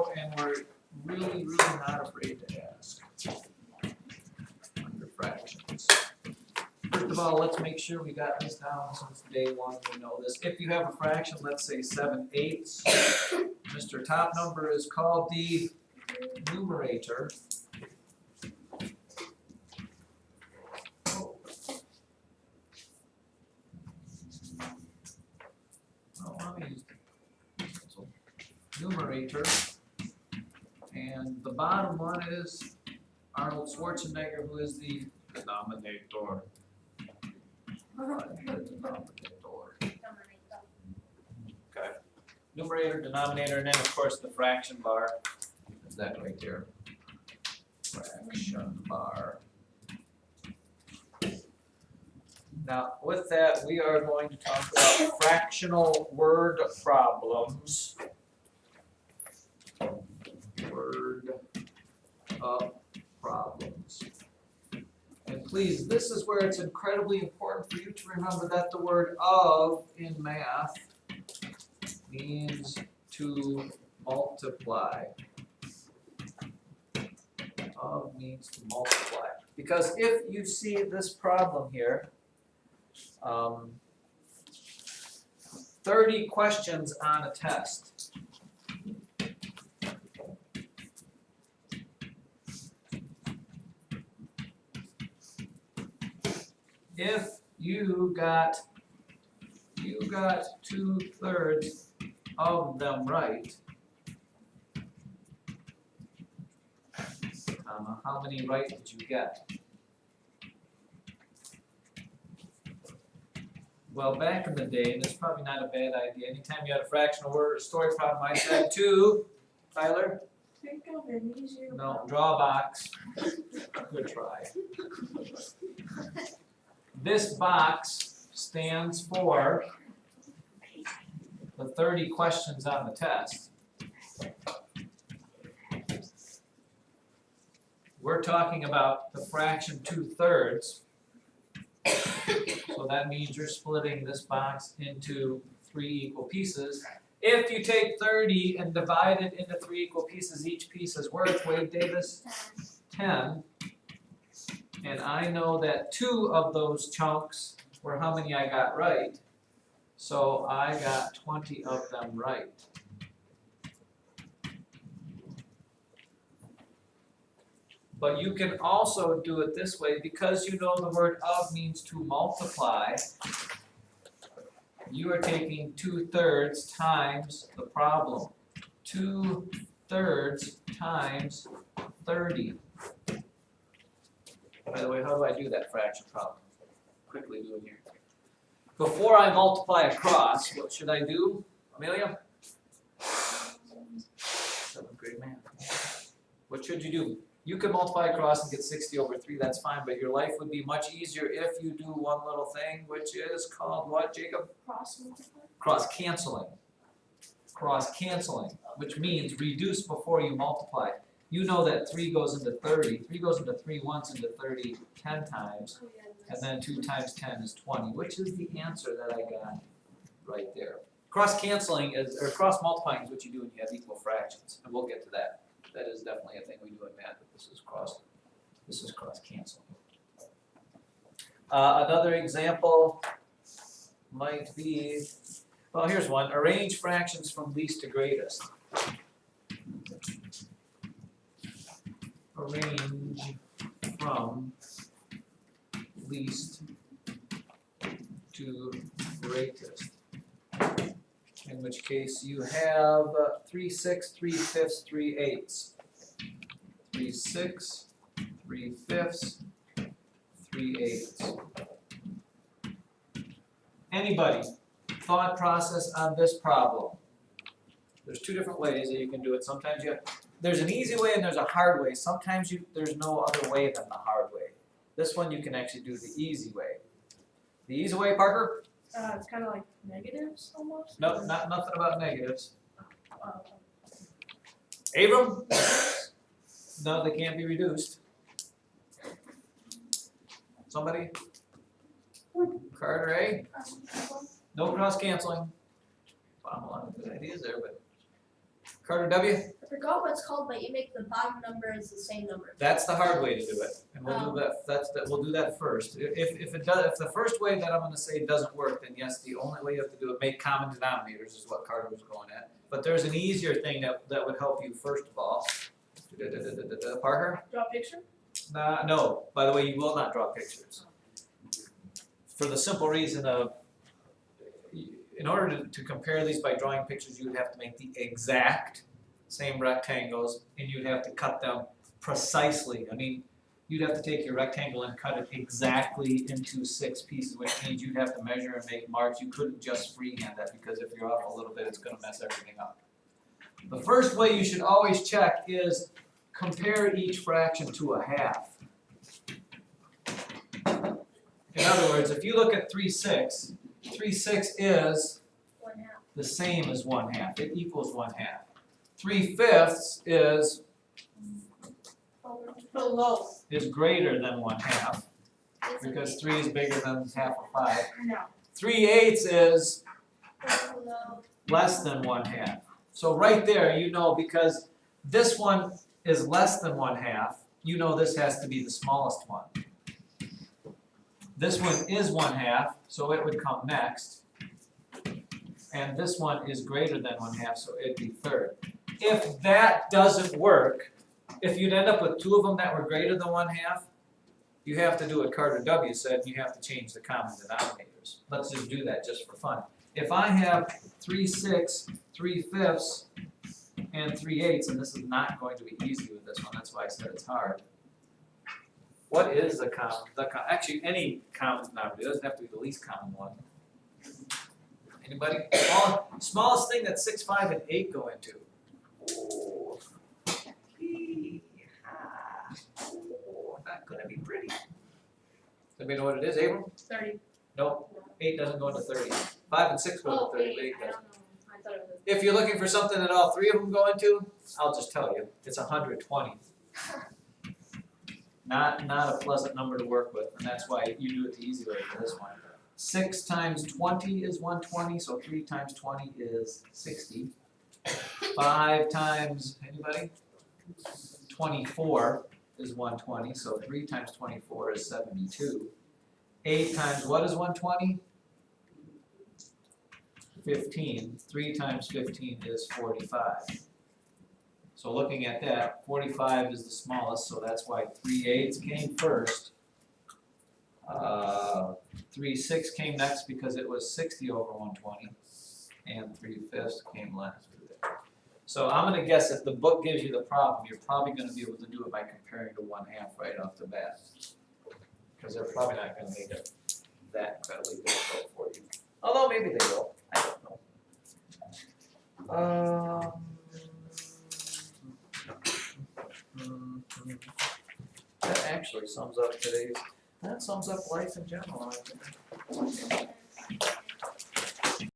know and we're really, really not afraid to ask under fractions. First of all, let's make sure we got this down since day one, we know this. If you have a fraction, let's say 7/8, Mr. Top Number is called the numerator. Numerator, and the bottom one is Arnold Schwarzenegger, who is the denominator. Okay. Numerator, denominator, and then of course the fraction bar is that right there. Fraction bar. Now, with that, we are going to talk about fractional word problems. Problems. And please, this is where it's incredibly important for you to remember that the word of in math means to multiply. Of means to multiply. Because if you see this problem here, 30 questions on a test. If you got 2/3 of them right, how many right did you get? Well, back in the day, and it's probably not a bad idea, anytime you had a fractional word or story problem, I said 2, Tyler? Think of an easier No, draw a box. Good try. This box stands for the 30 questions on the test. We're talking about the fraction 2/3. So that means you're splitting this box into 3 equal pieces. If you take 30 and divide it into 3 equal pieces, each piece is worth, Wade Davis, 10. And I know that 2 of those chunks were how many I got right. So I got 20 of them right. But you can also do it this way, because you know the word of means to multiply. You are taking 2/3 times the problem. 2/3 times 30. By the way, how do I do that fraction problem? Quickly do it here. Before I multiply across, what should I do, Amelia? 7th grade math. What should you do? You can multiply across and get 60/3, that's fine, but your life would be much easier if you do one little thing, which is called what, Jacob? cross multiply. Cross canceling. Cross canceling, which means reduce before you multiply. You know that 3 goes into 30. 3 goes into 3 once into 30 10 times. And then 2 times 10 is 20, which is the answer that I got right there. Cross canceling is, or cross multiplying is what you do when you have equal fractions, and we'll get to that. That is definitely a thing we do in math, but this is cross canceling. Another example might be, well, here's one. Arrange fractions from least to greatest. Arrange from least to greatest. In which case you have 3/6, 3/5, 3/8. 3/6, 3/5, 3/8. Anybody? Thought process on this problem. There's 2 different ways that you can do it. Sometimes there's an easy way and there's a hard way. Sometimes there's no other way than the hard way. This one you can actually do the easy way. The easy way, Parker? It's kind of like negatives almost. No, nothing about negatives. Abram? No, they can't be reduced. Somebody? Carter A? No cross canceling. Wow, a lot of good ideas there, but Carter W? forgot what it's called, but you make the bottom number as the same number. That's the hard way to do it, and we'll do that, we'll do that first. If the first way that I'm gonna say doesn't work, then yes, the only way you have to do it, make common denominators is what Carter was going at. But there's an easier thing that would help you first of all. Parker? Draw a picture? No, by the way, you will not draw pictures. For the simple reason of, in order to compare these by drawing pictures, you would have to make the exact same rectangles, and you'd have to cut them precisely. I mean, you'd have to take your rectangle and cut it exactly into 6 pieces, which means you'd have to measure and make marks. You couldn't just freehand that, because if you're off a little bit, it's gonna mess everything up. The first way you should always check is compare each fraction to a half. In other words, if you look at 3/6, 3/6 is 1/2. the same as 1/2. It equals 1/2. 3/5 is Below. greater than 1/2 because 3 is bigger than half of 5. No. 3/8 is Below. less than 1/2. So right there, you know, because this one is less than 1/2, you know this has to be the smallest one. This one is 1/2, so it would come next. And this one is greater than 1/2, so it'd be third. If that doesn't work, if you'd end up with 2 of them that were greater than 1/2, you have to do what Carter W said, and you have to change the common denominators. Let's just do that just for fun. If I have 3/6, 3/5, and 3/8, and this is not going to be easy with this one, that's why I said it's hard. What is the common, actually any common denominator, it doesn't have to be the least common one. Anybody? Smallest thing that 6, 5, and 8 go into. Oh, not gonna be pretty. Does anybody know what it is, Abram? 30. Nope, 8 doesn't go into 30. 5 and 6 go into 30, but 8 I doesn't. don't know. I thought it was. If you're looking for something that all 3 of them go into, I'll just tell you, it's 120. Not a pleasant number to work with, and that's why you do it the easy way for this one. 6 times 20 is 120, so 3 times 20 is 60. 5 times, anybody? 24 is 120, so 3 times 24 is 72. 8 times what is 120? 15. 3 times 15 is 45. So looking at that, 45 is the smallest, so that's why 3/8 came first. 3/6 came next because it was 60 over 120, and 3/5 came last. So I'm gonna guess if the book gives you the problem, you're probably gonna be able to do it by comparing to 1/2 right off the bat. Because they're probably not gonna make it that incredibly difficult for you. Although maybe they will, I don't know. That actually sums up life in general, I think.